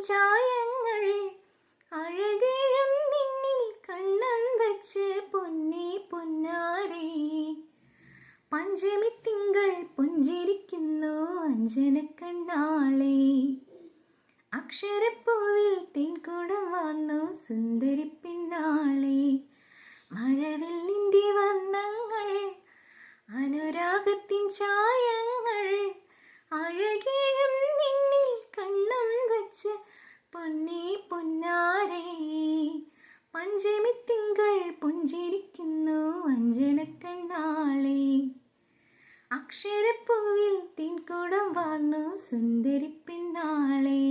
ചായങ്ങൾ അഴകേഴും നിന്നിൽ കണ്ണൻ വച്ച് പൊന്നേ പൊന്നാരേ. പഞ്ചമി തിങ്കൾ പുഞ്ചിരിക്കുന്നു അഞ്ജനക്കണ്ണാളെ. അക്ഷരപ്പൂവിൽ തേൻകുടം വന്നു സുന്ദരി പെണ്ണാളെ. മഴവില്ലിൻ്റെ വർണ്ണങ്ങൾ അനുരാഗത്തിൻ ചായങ്ങൾ അഴകേഴും നിന്നിൽ കണ്ണൻ വച്ച് പൊന്നേ പൊന്നാരേ. പഞ്ചമി തിങ്കൾ പുഞ്ചിരിക്കുന്നു അഞ്ജനക്കണ്ണാളെ. അക്ഷരപ്പൂവിൽ തേൻകുടം വന്നു സുന്ദരി പെണ്ണാളെ.